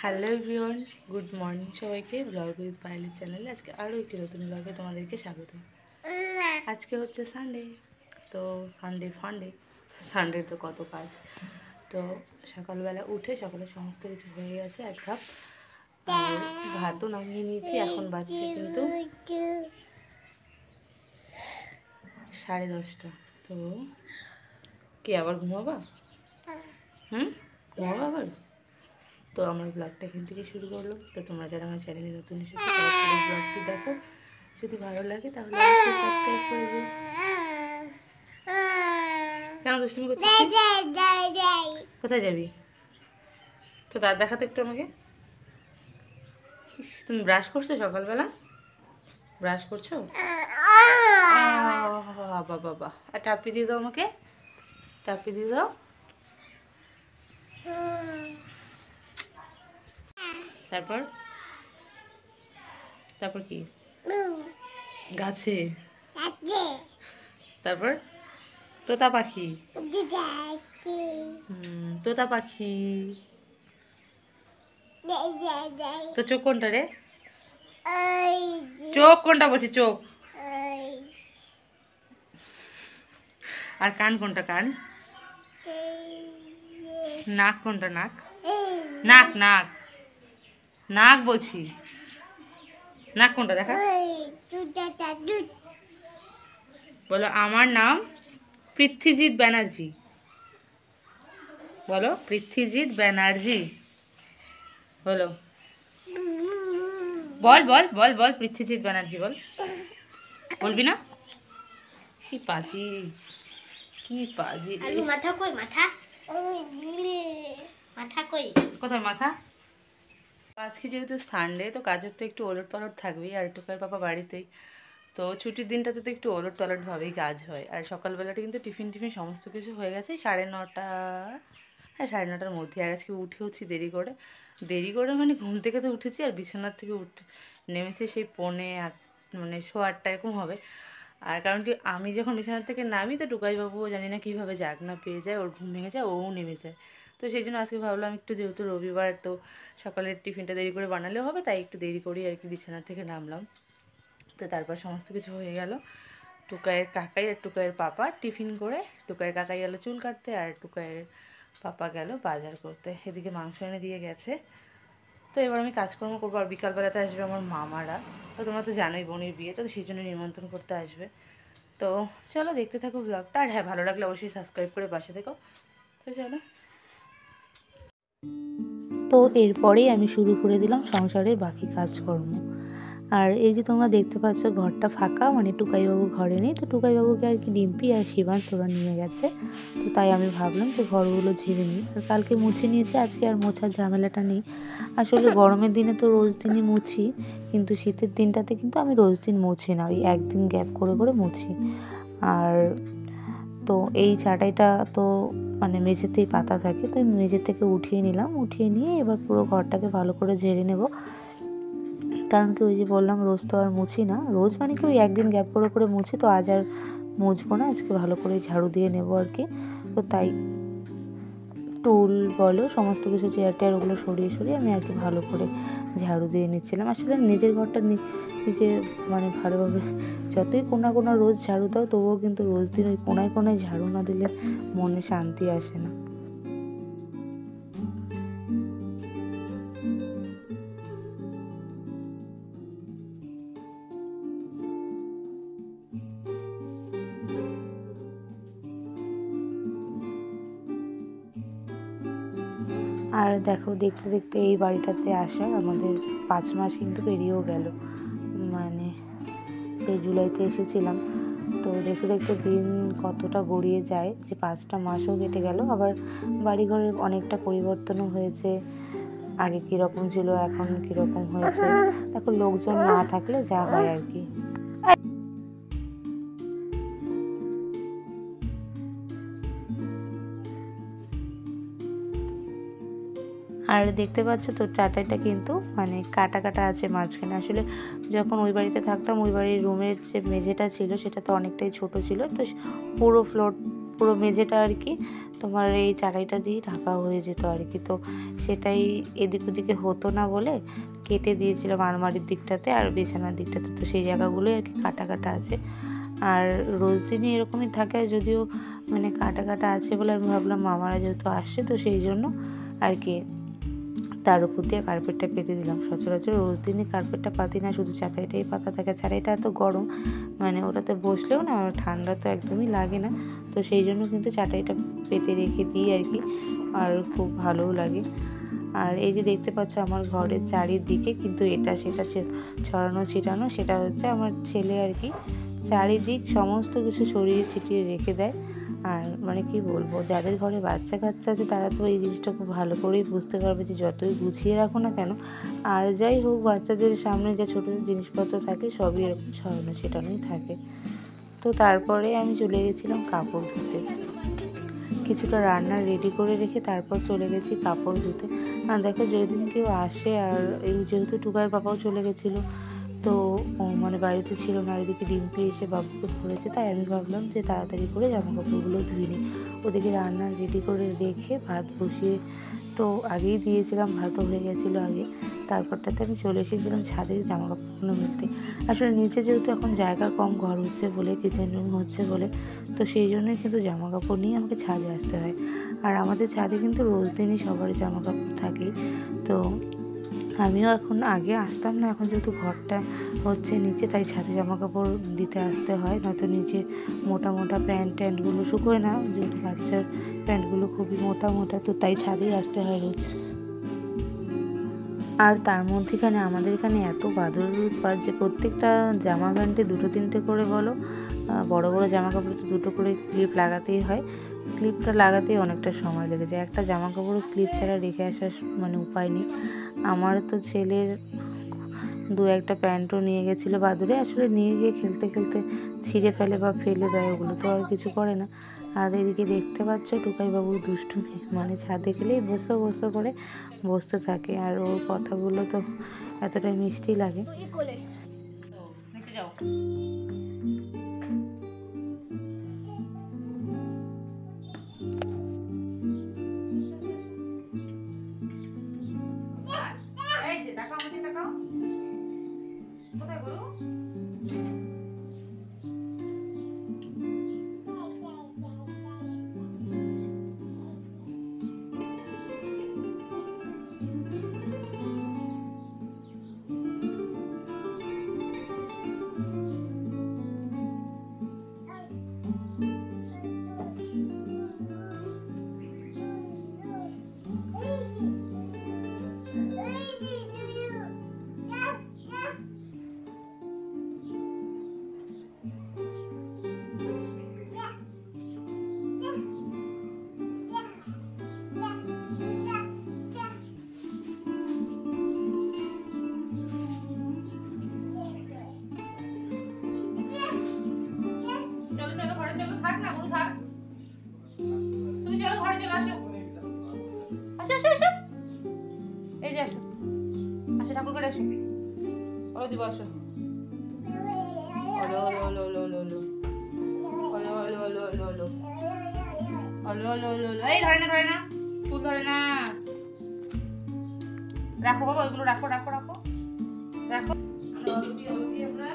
Hello everyone, good morning সবাইকে। Blog with পায়েলের চ্যানেলে আজকে আরও একটি নতুন ব্লগে তোমাদেরকে স্বাগত। আজকে হচ্ছে সানডে, তো সানডে ফান্ডে, সানডের তো কত কাজ। তো সকালবেলা উঠে সকালের সমস্ত কিছু হয়ে গেছে, এক কাপ আর ভাতও নামিয়ে নিয়েছি। এখন বাজছে কিন্তু 10:30। তো কি আবার ঘুমাবা? ঘুমাবা আবার? তো আমার ব্লগটা এখান থেকে শুরু করলো। তো তোমরা যারা আমার চ্যানেলে নতুন এসেছো তারা পুরো ব্লগটি দেখো, যদি ভালো লাগে তাহলে অবশ্যই সাবস্ক্রাইব করে দিও। কেন দুষ্টুমি করছিস? কোথায় যাবি? তো দাঁত দেখাতো একটু আমাকে। তুমি ব্রাশ করছো সকালবেলা? ব্রাশ করছো? বাবা বাবা, আর টাপি দিয়ে দাও আমাকে, টাপি দিয়ে দাও। তারপর তারপর কি? গাছে। তারপর তোতা পাখি। তোতা পাখি। তো চোখ কোনটা রে? চোখ কোনটা বলছি? চোখ। আর কান কোনটা? কান। নাক কোনটা? নাক। নাক নাক নাক বলছি। নাক কোনটা দেখা? বলো আমার নাম পৃথ্বীজিৎ ব্যানার্জি। বলো পৃথ্বীজিৎ ব্যানার্জি। বলো, বল বল বল বল পৃথ্বীজিৎ ব্যানার্জি বল। বলবি না? কি পাজি, কি পাজি। মাথা কই? মাথা মাথা কই? কোথায় মাথা? আজকে যেহেতু সানডে, তো কাজের তো একটু ওলট পালট থাকবেই। আর টুকার পাপা বাড়িতেই, তো ছুটির দিনটাতে তো একটু ওলট পালটভাবেই কাজ হয়। আর সকালবেলাটা কিন্তু টিফিন সমস্ত কিছু হয়ে গেছে 9:30। হ্যাঁ, 9:30টার মধ্যে। আর আজকে উঠেওছি দেরি করে। দেরি করে মানে ঘুম থেকে তো উঠেছি, আর বিছানার থেকে নেমেছি সেই 7:45, মানে 8:15 এরকম হবে। আর কারণ কি, আমি যখন বিছানার থেকে নামি তো টুকাইবাবুও জানি না কীভাবে জাগ না পেয়ে যায়, ওর ঘুম ভেঙে যায়, ওও নেমে যায়। তো সেই জন্য আজকে ভাবলাম একটু, যেহেতু রবিবার, তো সকালের টিফিনটা দেরি করে বানালেও হবে, তাই একটু দেরি করেই আর কি বিছানা থেকে নামলাম। তো তারপর সমস্ত কিছু হয়ে গেল। টুকাইয়ের কাকাই আর টুকাইয়ের পাপা টিফিন করে, টুকাইয়ের কাকাই গেল চুল কাটতে, আর টুকাইয়ের পাপা গেল বাজার করতে। এদিকে মাংস এনে দিয়ে গেছে। তো এবার আমি কাজকর্ম করবো। আর বিকালবেলাতে আসবে আমার মামারা। তো তোমরা তো জানোই বোনের বিয়ে, তো সেই জন্য নিমন্ত্রণ করতে আসবে। তো চলো দেখতে থাকো ব্লগটা। আর হ্যাঁ, ভালো লাগলে অবশ্যই সাবস্ক্রাইব করে পাশে থেকো। তো চলো। তো এরপরেই আমি শুরু করে দিলাম সংসারের বাকি কাজকর্ম। আর এই যে তোমরা দেখতে পাচ্ছ ঘরটা ফাঁকা, মানে টুকাইবাবু ঘরে নেই। তো টুকাইবাবুকে আর কি ডিম্পি আর শিবান ওরা নিয়ে গেছে। তো তাই আমি ভাবলাম যে ঘরগুলো ঝেড়ে নিই। আর কালকে মুছে নিয়েছি, আজকে আর মোছার ঝামেলাটা নেই। আসলে গরমের দিনে তো রোজ দিনই মুছি, কিন্তু শীতের দিনটাতে কিন্তু আমি রোজ দিন মুছি না, ওই একদিন গ্যাপ করে করে মুছি। আর তো এই চাটাইটা তো মানে মেঝেতেই পাতা থাকে, তো আমি মেঝে থেকে উঠিয়ে নিলাম। উঠিয়ে নিয়ে এবার পুরো ঘরটাকে ভালো করে ঝেড়ে নেব। কারণ কি, ওই যে বললাম রোজ তো আর মুছি না, রোজ মানে কি ওই একদিন গ্যাপ করে করে মুছি। তো আজ আর মুছবো না, আজকে ভালো করে ঝাড়ু দিয়ে নেবো আর কি। তো তাই টুল বলো সমস্ত কিছু, চেয়ার টেয়ার ওগুলো সরিয়ে সরিয়ে আমি আর কি ভালো করে ঝাড়ু দিয়ে নিচ্ছিলাম। আসলে নিজের ঘরটা নিজে মানে ভালোভাবে, যতই কোনা কোনা রোজ ঝাড়ু দাও, তবুও কিন্তু রোজ দিন ওই কোনায় কোনায় ঝাড়ু না দিলে মনে শান্তি আসে না। আর দেখো, দেখতে দেখতে এই বাড়িটাতে আসা আমাদের 5 মাস কিন্তু পেরিয়েও গেল। মানে সেই জুলাইতে এসেছিলাম। তো দেখতে দেখতে দিন কতটা গড়িয়ে যায়, যে 5টা মাসও কেটে গেল। আবার বাড়িঘরের অনেকটা পরিবর্তনও হয়েছে। আগে কীরকম ছিল, এখন কীরকম হয়েছে। দেখো, লোকজন না থাকলে যা হয় আর কি। আর দেখতে পাচ্ছ তো চাটাইটা কিন্তু মানে কাটা কাটা আছে মাঝখানে। আসলে যখন ওই বাড়িতে থাকতাম, ওই বাড়ির রুমের যে মেঝেটা ছিল সেটা তো অনেকটাই ছোট ছিল। তো পুরো মেঝেটা আর কি তোমার এই চাটাইটা দিয়ে ঢাকা হয়ে যেত আর কি। তো সেটাই এদিক ওদিকে হতো না বলে কেটে দিয়েছিলাম আলমারির দিকটাতে আর বিছানার দিকটাতে। তো সেই জায়গাগুলোই আর কি কাটা কাটা আছে। আর রোজ দিনই এরকমই থাকে, যদিও মানে কাটা কাটা আছে বলে আমি ভাবলাম মামারা যেহেতু আসছে তো সেই জন্য আর কি তার উপর দিয়ে কার্পেটটা পেতে দিলাম। সচরাচর রোজ দিনই কার্পেটটা পাতি না, শুধু চাটাইটাই পাতা থাকে। চাটাইটা এত গরম, মানে ওটাতে বসলেও না ঠান্ডা তো একদমই লাগে না। তো সেই জন্য কিন্তু চাটাইটা পেতে রেখে দিই আর কি, আর খুব ভালোও লাগে। আর এই যে দেখতে পাচ্ছ আমার ঘরের চারিদিকে কিন্তু এটা সেটা ছড়ানো ছিটানো, সেটা হচ্ছে আমার ছেলে আর কি চারিদিক সমস্ত কিছু ছড়িয়ে ছিটিয়ে রেখে দেয়। আর মানে কি বলবো, যাদের ঘরে বাচ্চা কাচ্চা আছে তারা তো এই জিনিসটা খুব ভালো করেই বুঝতে পারবে যে যতই গুছিয়ে রাখো না কেন আর যাই হোক বাচ্চাদের সামনে যে ছোটো জিনিসপত্র থাকে সবই এরকম ছড়ানো ছিটানোই থাকে। তো তারপরে আমি চলে গেছিলাম কাপড় ধুতে, কিছুটা রান্না রেডি করে রেখে তারপর চলে গেছি কাপড় ধুতে। আর দেখো যেদিন কেউ আসে, আর এই যেহেতু টুকার বাবাও চলে গেছিলো তো মানে বাড়িতে ছিল না, এদিকে ডিম্পি এসে বাবুকে ধরেছে, তাই আমি ভাবলাম যে তাড়াতাড়ি করে জামা কাপড়গুলো ধুয়ে নিই। ওদিকে রান্না রেডি করে রেখে ভাত বসিয়ে তো আগেই দিয়েছিলাম, ভাতও হয়ে গেছিলো আগে। তারপরটাতে আমি চলে এসেছিলাম ছাদে জামা কাপড়গুলো মেলতে। আসলে নিচে যেহেতু এখন জায়গা কম, ঘর হচ্ছে বলে, কিচেন রুম হচ্ছে বলে, তো সেই জন্যই কিন্তু জামা কাপড় নিয়ে আমাকে ছাদে আসতে হয়। আর আমাদের ছাদে কিন্তু রোজ দিনই সবার জামা কাপড় থাকেই। তো আমিও এখন আগে আসতাম না, এখন যেহেতু ঘরটা হচ্ছে নিচে তাই ছাদে জামা কাপড় দিতে আসতে হয়, নয়তো নিচে মোটা মোটা প্যান্টগুলো শুকোয় না, যেহেতু বাচ্চার প্যান্টগুলো খুবই মোটা মোটা, তো তাই ছাদেই আসতে হয় রোজ। আর তার মধ্যেখানে আমাদের এখানে এত বাদুড়ের উৎপাত যে প্রত্যেকটা জামা প্যান্টে দুটো তিনটে করে বলো, বড় বড় জামা কাপড়ে তো দুটো করে ক্লিপ লাগাতেই হয়। ক্লিপটা লাগাতেই অনেকটা সময় লেগে যায়, একটা জামা কাপড় ক্লিপ ছাড়া রেখে আসার মানে উপায় নেই। আমার তো ছেলের দু একটা প্যান্টও নিয়ে গেছিলো বাদুড়ে, আসলে নিয়ে গিয়ে খেলতে খেলতে ছিঁড়ে ফেলে বা ফেলে দেয়, ওগুলো তো আর কিছু করে না। আর এদিকে দেখতে পাচ্ছ টুকাইবাবুর দুষ্টুমি, মানে ছাদে গেলেই বসো বসো করে বসতে থাকে, আর ওর কথাগুলো তো এতটাই মিষ্টি লাগে। নিচে যাও। কোথায় গরু? এই যে আসো, আসো ঠাকুর করে আসো, ওলো দিব আসো, ওলো ওলো ওলো ওলো ওলো ওলো ওলো ওলো ওলো ওলো ওলো ওলো ওলো ওলো। এই ধরে না ফুল ধরে না, রাখো বাবা ওইগুলো রাখো রাখো রাখো রাখো। আমরা ওলো দিয়ে আমরা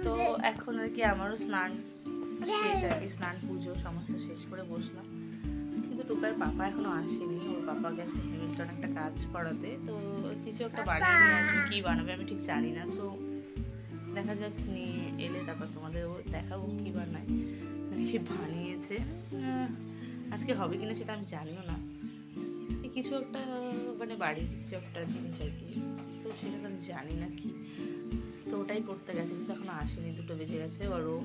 তো এখন আর কি আমারও স্নান শেষ, আর কি স্নান পুজো সমস্ত শেষ করে বসলাম। কিন্তু টুকার পাপা এখনো আসেনি, ওর পাপা গেছে হ্যামিল্টন একটা কাজ করাতে, তো কিছু একটা বানিয়ে নিয়ে আসবে, কী বানাবে আমি ঠিক জানি না। তো দেখা যাক, নিয়ে এলে তারপর তোমাদের দেখাবো কী বানায়, মানে কি বানিয়েছে। আজকে হবে কিনা সেটা আমি জানিও না, কিছু একটা মানে বাড়ির কিছু একটা জিনিস আর কি, তো সেটা তো আমি জানি না কি। তো ওটাই করতে গেছে, কিন্তু এখনো আসেনি, 2টো বেজে গেছে, আর ও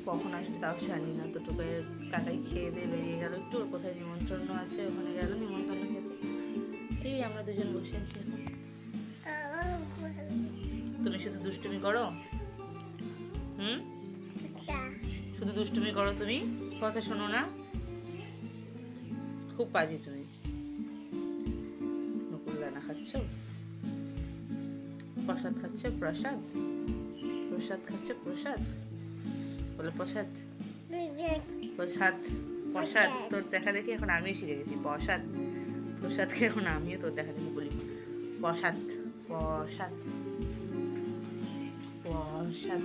কখন আসবে তাও জানি না। তো টোকাইয়ের কাকাই খেয়ে দিয়ে বেরিয়ে গেল একটু, ওর কোথায় নিমন্ত্রণ আছে ওখানে গেল নিমন্ত্রণ খেতে। এই আমরা দুজন বসে আছি এখন। তুমি শুধু দুষ্টুমি করো? শুধু দুষ্টুমি করো তুমি, কথা শোনো না, খুব পাজি তুমি। নকুল দানা খাচ্ছ, প্রসাদ খাচ্ছ, প্রসাদ প্রসাদ খাচ্ছ, প্রসাদ বলে প্রসাদ প্রসাদ প্রসাদ। তোর দেখা দেখি এখন আমি শিখে গেছি প্রসাদ প্রসাদকে, এখন আমিও তোর দেখা দেখি বলি প্রসাদ প্রসাদ প্রসাদ।